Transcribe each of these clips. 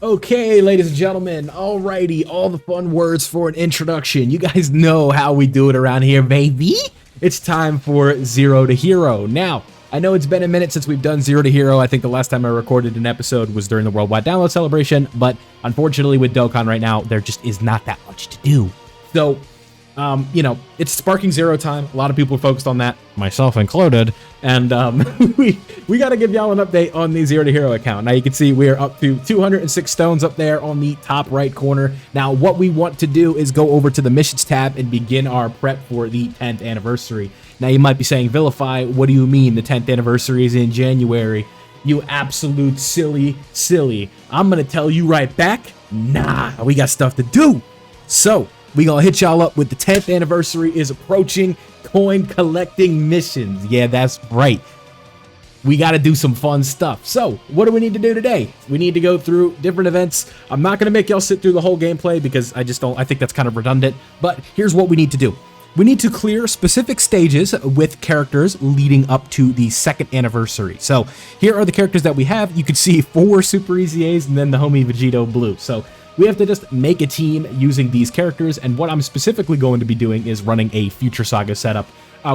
Okay, ladies and gentlemen, alrighty, all the fun words for an introduction. You guys know how we do it around here, baby. It's time for Zero to Hero. Now, I know it's been a minute since we've done Zero to Hero. I think the last time I recorded an episode was during the Worldwide Download Celebration, but unfortunately with Dokkan right now, there just is not that much to do. So, it's Sparking Zero time. A lot of people are focused on that, myself included. And we got to give y'all an update on the Zero to Hero account. Now you can see we are up to 206 stones up there on the top right corner. Now what we want to do is go over to the missions tab and begin our prep for the 10th anniversary. Now you might be saying, Vilify, what do you mean the 10th anniversary is in January? You absolute silly. I'm going to tell you right back, nah, we got stuff to do. So we gonna hit y'all up with the 10th anniversary is approaching coin collecting missions. Yeah, that's right. We got to do some fun stuff. So what do we need to do today? We need to go through different events. I'm not going to make y'all sit through the whole gameplay because I think that's kind of redundant. But here's what we need to do. We need to clear specific stages with characters leading up to the 2nd anniversary. So here are the characters that we have. You can see 4 Super Easy A's and then the homie Vegito Blue. So we have to just make a team using these characters, and what I'm specifically going to be doing is running a Future Saga setup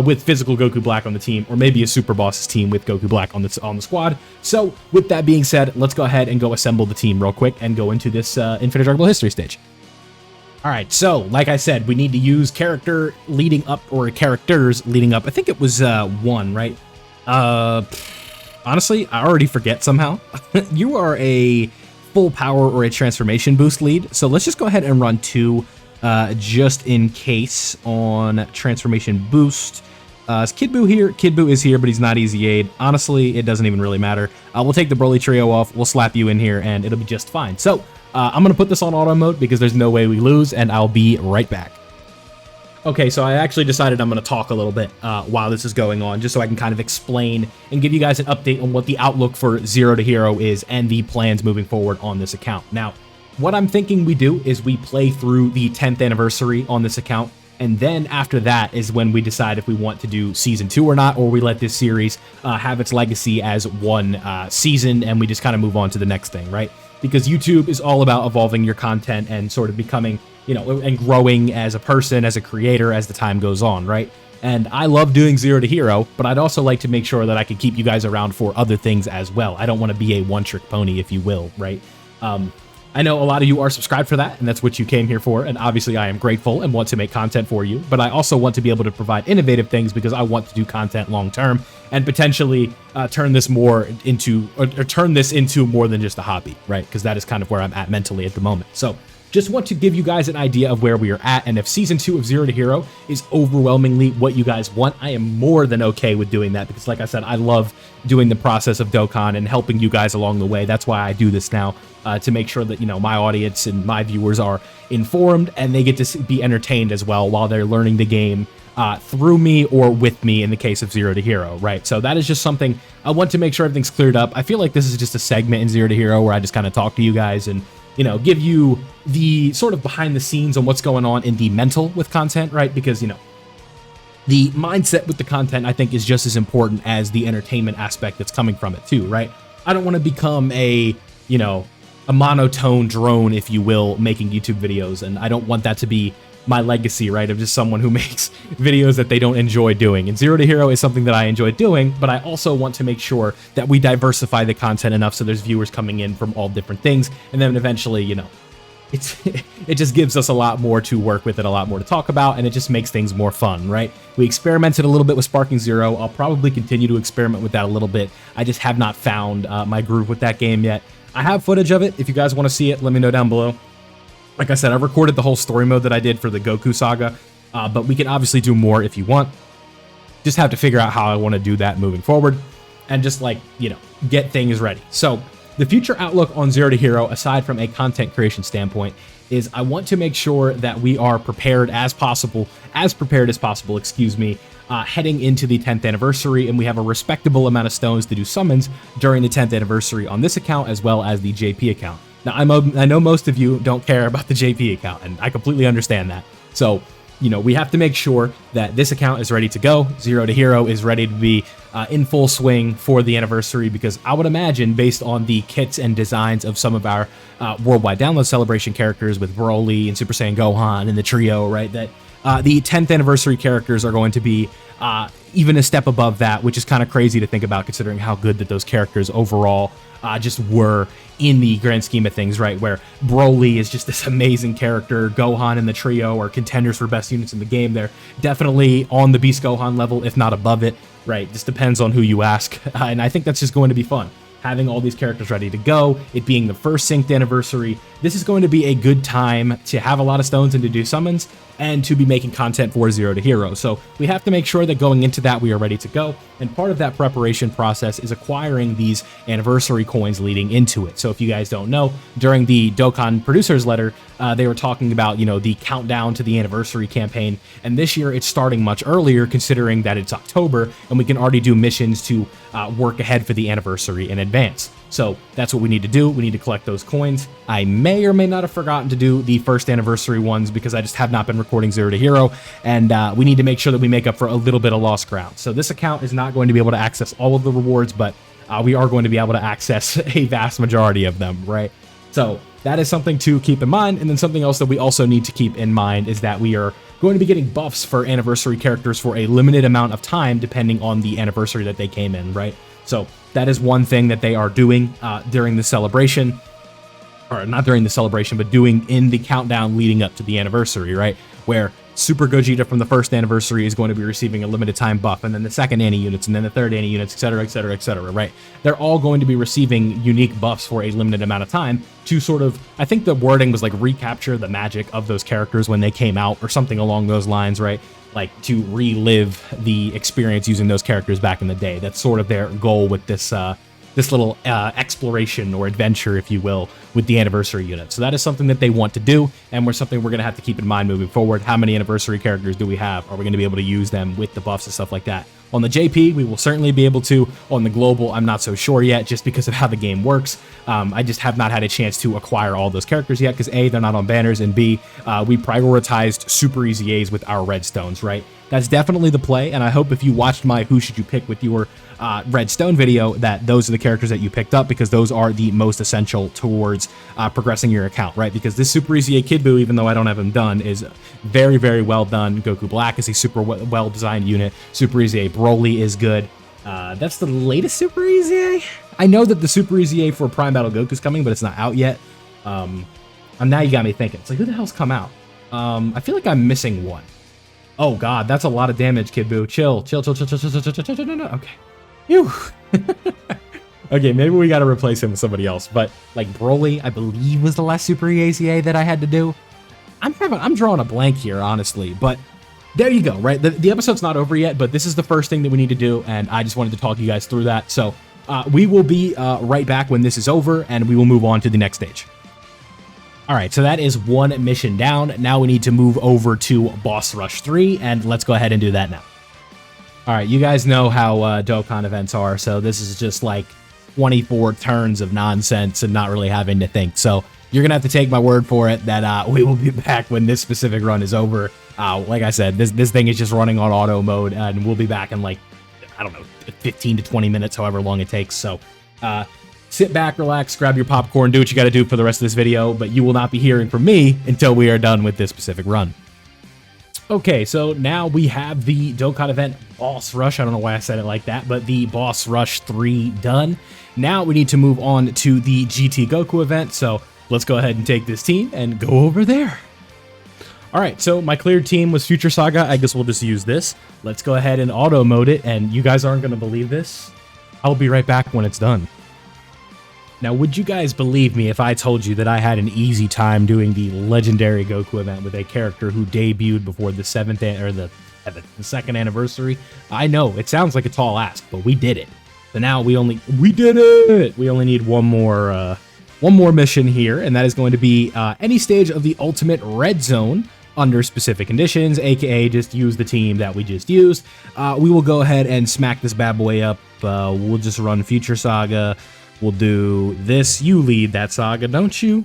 with physical Goku Black on the team, or maybe a Super Boss's team with Goku Black on the squad. So with that being said, let's go ahead and go assemble the team real quick and go into this Infinite Dragon Ball History stage. All right, so like I said, we need to use characters leading up. I think it was 1, right? Honestly, I already forget somehow. You are a full power or a transformation boost lead, so let's just go ahead and run 2 just in case on transformation boost. Is Kid Buu here? Kid Buu is here, but he's not easy aid. Honestly, it doesn't even really matter. We'll take the Broly trio off, we'll slap you in here, and it'll be just fine. So I'm gonna put this on auto mode because there's no way we lose, and I'll be right back. Okay, so I actually decided I'm going to talk a little bit while this is going on, just so I can kind of explain and give you guys an update on what the outlook for Zero to Hero is and the plans moving forward on this account. Now, what I'm thinking we do is we play through the 10th anniversary on this account, and then after that is when we decide if we want to do Season 2 or not, or we let this series have its legacy as one season, and we just kind of move on to the next thing, right? Because YouTube is all about evolving your content and sort of becoming, and growing as a person, as a creator, as the time goes on, right? And I love doing Zero to Hero, but I'd also like to make sure that I can keep you guys around for other things as well. I don't want to be a one-trick pony, if you will, right? I know a lot of you are subscribed for that, and that's what you came here for, and obviously I am grateful and want to make content for you, but I also want to be able to provide innovative things because I want to do content long-term and potentially turn this into more than just a hobby, right? Because that is kind of where I'm at mentally at the moment. So just want to give you guys an idea of where we are at, and if Season 2 of Zero to Hero is overwhelmingly what you guys want, I am more than okay with doing that, because like I said, I love doing the process of Dokkan and helping you guys along the way. That's why I do this now, to make sure that, my audience and my viewers are informed, and they get to be entertained as well while they're learning the game through me or with me in the case of Zero to Hero, right? So that is just something I want to make sure everything's cleared up. I feel like this is just a segment in Zero to Hero where I just kind of talk to you guys and give you the sort of behind the scenes on what's going on in the mental with content, right? Because, the mindset with the content, I think, is just as important as the entertainment aspect that's coming from it too, right? I don't want to become a monotone drone, if you will, making YouTube videos, and I don't want that to be my legacy, right, of just someone who makes videos that they don't enjoy doing. And Zero to Hero is something that I enjoy doing, but I also want to make sure that we diversify the content enough so there's viewers coming in from all different things, and then eventually, it just gives us a lot more to work with and a lot more to talk about, and it just makes things more fun, right? We experimented a little bit with Sparking Zero. I'll probably continue to experiment with that a little bit. I just have not found my groove with that game yet. I have footage of it. If you guys want to see it, let me know down below. Like I said, I recorded the whole story mode that I did for the Goku Saga, but we can obviously do more if you want. Just have to figure out how I want to do that moving forward, and just get things ready. So the future outlook on Zero to Hero, aside from a content creation standpoint, is I want to make sure that we are prepared as possible, heading into the 10th anniversary, and we have a respectable amount of stones to do summons during the 10th anniversary on this account as well as the JP account. Now, I know most of you don't care about the JP account, and I completely understand that. So, we have to make sure that this account is ready to go. Zero to Hero is ready to be in full swing for the anniversary, because I would imagine, based on the kits and designs of some of our worldwide download celebration characters with Broly and Super Saiyan Gohan and the trio, right, that the 10th anniversary characters are going to be even a step above that, which is kind of crazy to think about, considering how good that those characters overall just were in the grand scheme of things, right? Where Broly is just this amazing character, Gohan and the trio are contenders for best units in the game. They're definitely on the Beast Gohan level, if not above it, right? Just depends on who you ask, and I think that's just going to be fun. Having all these characters ready to go, it being the first synced anniversary, this is going to be a good time to have a lot of stones and to do summons, and to be making content for Zero to Hero. So we have to make sure that going into that we are ready to go, and part of that preparation process is acquiring these anniversary coins leading into it. So if you guys don't know, during the Dokkan producers letter, they were talking about, you know, the countdown to the anniversary campaign, and this year it's starting much earlier, considering that it's October and we can already do missions to work ahead for the anniversary in advance. So that's what we need to do. We need to collect those coins. I may or may not have forgotten to do the first anniversary ones because I just have not been recording Zero to Hero, and we need to make sure that we make up for a little bit of lost ground. So this account is not going to be able to access all of the rewards, but we are going to be able to access a vast majority of them, right? So that is something to keep in mind. And then something else that we also need to keep in mind is that we are going to be getting buffs for anniversary characters for a limited amount of time, depending on the anniversary that they came in, right? So that is one thing that they are doing during the celebration, or not during the celebration, but doing in the countdown leading up to the anniversary, right? Where Super Gogeta from the first anniversary is going to be receiving a limited time buff, and then the second Annie units, and then the third Annie units, etc., etc., etc., right? They're all going to be receiving unique buffs for a limited amount of time to sort of, I think the wording was like recapture the magic of those characters when they came out, or something along those lines, right? Like to relive the experience using those characters back in the day. That's sort of their goal with this this little exploration or adventure, if you will, with the anniversary unit. So that is something that they want to do, and something we're going to have to keep in mind moving forward. How many anniversary characters do we have? Are we going to be able to use them with the buffs and stuff like that? On the JP, we will certainly be able to. On the global, I'm not so sure yet, just because of how the game works. I just have not had a chance to acquire all those characters yet, because A, they're not on banners, and B, we prioritized super easy A's with our redstones, right? That's definitely the play, and I hope if you watched my Who Should You Pick with your redstone video, that those are the characters that you picked up, because those are the most essential towards progressing your account, right? Because this Super Easy A Kid Buu, even though I don't have him done, is very, very well done. Goku Black is a super well-designed unit. Super Easy A Broly is good. That's the latest Super Easy A. I know that the Super Easy A for Prime Battle Goku is coming, but it's not out yet. And now you got me thinking. It's like, who the hell's come out? I feel like I'm missing one. Oh god, that's a lot of damage, Kid Buu. Chill. No. Okay. Phew. Okay, maybe we gotta replace him with somebody else. But like Broly, I believe was the last Super EACA that I had to do. I'm drawing a blank here, honestly. But there you go, right? The episode's not over yet, but this is the first thing that we need to do, and I just wanted to talk you guys through that. So we will be right back when this is over, and we will move on to the next stage. All right, so that is one mission down. Now we need to move over to Boss Rush 3, and let's go ahead and do that now. All right, you guys know how Dokkan events are, so this is just like 24 turns of nonsense and not really having to think. So you're going to have to take my word for it that we will be back when this specific run is over. Like I said, this thing is just running on auto mode, and we'll be back in like, I don't know, 15 to 20 minutes, however long it takes. So sit back, relax, grab your popcorn, do what you got to do for the rest of this video, but you will not be hearing from me until we are done with this specific run. Okay, so now we have the Dokkan event Boss Rush. I don't know why I said it like that, but the Boss Rush 3 done. Now we need to move on to the GT Goku event, so let's go ahead and take this team and go over there. All right, so my cleared team was Future Saga. I guess we'll just use this. Let's go ahead and auto mode it, and you guys aren't going to believe this. I'll be right back when it's done. Now, would you guys believe me if I told you that I had an easy time doing the legendary Goku event with a character who debuted before the second anniversary? I know it sounds like a tall ask, but we did it. So now we did it. We only need one more mission here, and that is going to be any stage of the Ultimate Red Zone under specific conditions, aka just use the team that we just used. We will go ahead and smack this bad boy up. We'll just run Future Saga. We'll do this. You lead that saga, don't you?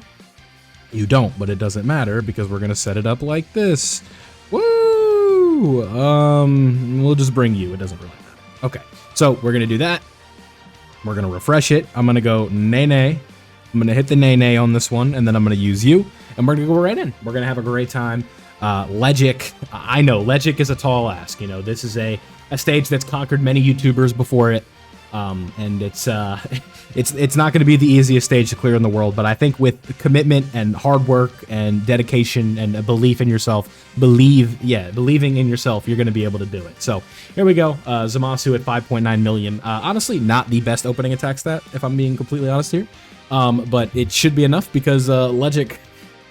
You don't, but it doesn't matter because we're going to set it up like this. Woo! We'll just bring you. It doesn't really matter. Okay. So we're going to do that. We're going to refresh it. I'm going to go nay. I'm going to hit the nay on this one, and then I'm going to use you, and we're going to go right in. We're going to have a great time. Legic, I know, Legic is a tall ask. You know, this is a stage that's conquered many YouTubers before it, and it's not going to be the easiest stage to clear in the world, but I think with commitment and hard work and dedication and a belief in yourself, believing in yourself, you're going to be able to do it. So here we go. Zamasu at 5.9 million. Honestly, not the best opening attack stat, if I'm being completely honest here. But it should be enough because Legic,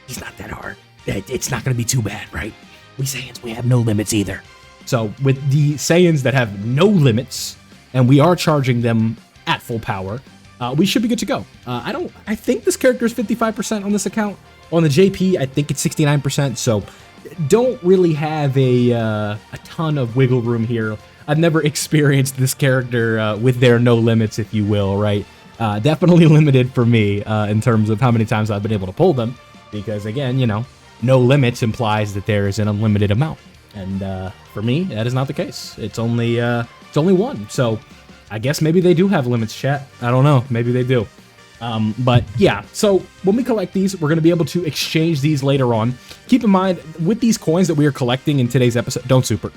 he's not that hard. It's not going to be too bad, right? We Saiyans, we have no limits either. So with the Saiyans that have no limits, and we are charging them at full power, we should be good to go. I think this character is 55% on this account. On the JP, I think it's 69%. So don't really have a ton of wiggle room here. I've never experienced this character with their no limits, if you will, right? Definitely limited for me in terms of how many times I've been able to pull them, because again, you know, no limits implies that there is an unlimited amount, and for me, that is not the case. It's only one. So I guess maybe they do have limits, chat. I don't know. Maybe they do. But yeah, so when we collect these, we're going to be able to exchange these later on. Keep in mind, with these coins that we are collecting in today's episode, don't super.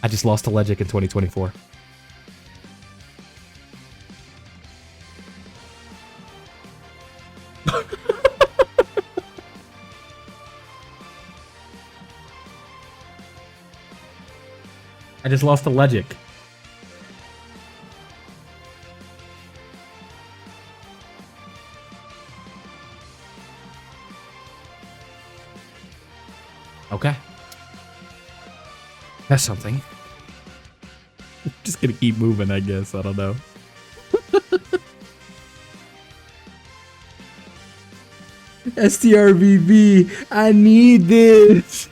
I just lost to Legic in 2024. I just lost to Legic. Okay. That's something. Just gonna keep moving, I guess. I don't know. STRVB, I need this.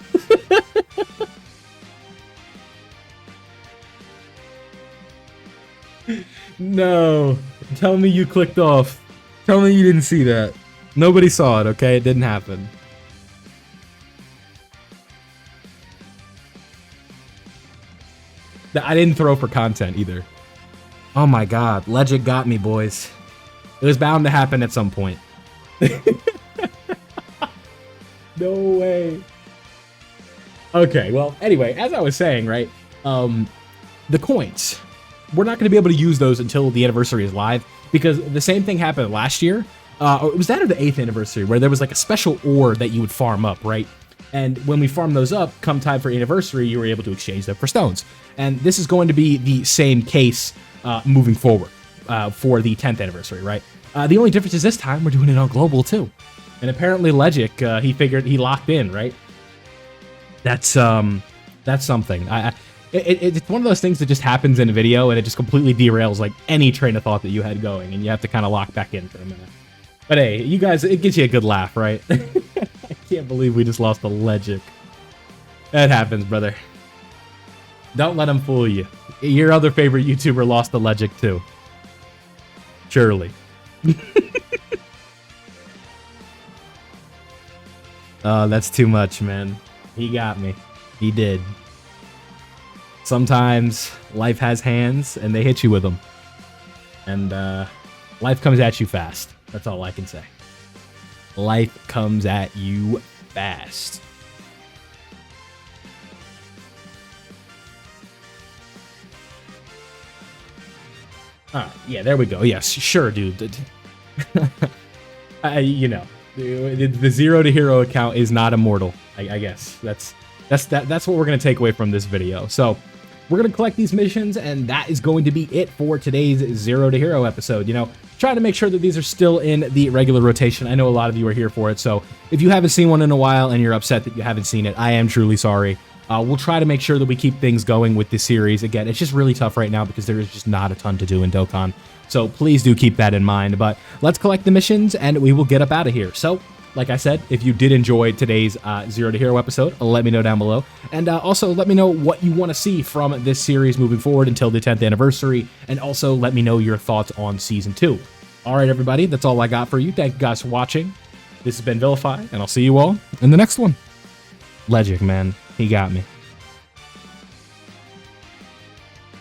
No. Tell me you clicked off. Tell me you didn't see that. Nobody saw it, okay? It didn't happen. I didn't throw for content either. Oh my god, Legic got me, boys. It was bound to happen at some point. No way. Okay, well, anyway, as I was saying, right, the coins, we're not going to be able to use those until the anniversary is live, because the same thing happened last year. It was that or the 8th anniversary, where there was like a special ore that you would farm up, right? And when we farm those up, come time for anniversary, you were able to exchange them for stones. And this is going to be the same case moving forward for the 10th anniversary, right? The only difference is this time we're doing it on global too. And apparently Legic, he locked in, right? That's something. It's one of those things that just happens in a video and it just completely derails like any train of thought that you had going, and you have to kind of lock back in for a minute. But hey, you guys, it gives you a good laugh, right? I can't believe we just lost to Legic. That happens, brother. Don't let him fool you. Your other favorite YouTuber lost to Legic too. Surely. Oh, that's too much, man. He got me. He did. Sometimes life has hands and they hit you with them. And life comes at you fast. That's all I can say. Life comes at you fast. Yeah, there we go. Yes, sure, dude. You know, the 0 to hero account is not immortal. I guess that's what we're gonna take away from this video. So we're gonna collect these missions, and that is going to be it for today's 0 to hero episode. You know, trying to make sure that these are still in the regular rotation. I know a lot of you are here for it, so if you haven't seen one in a while and you're upset that you haven't seen it, I am truly sorry. We'll try to make sure that we keep things going with this series. Again, it's just really tough right now because there is just not a ton to do in Dokkan. So please do keep that in mind. But let's collect the missions and we will get up out of here. So like I said, if you did enjoy today's Zero to Hero episode, let me know down below. And also let me know what you want to see from this series moving forward until the 10th anniversary. And also let me know your thoughts on Season 2. All right, everybody, that's all I got for you. Thank you guys for watching. This has been Vilify, and I'll see you all in the next one. Legic, man. He got me.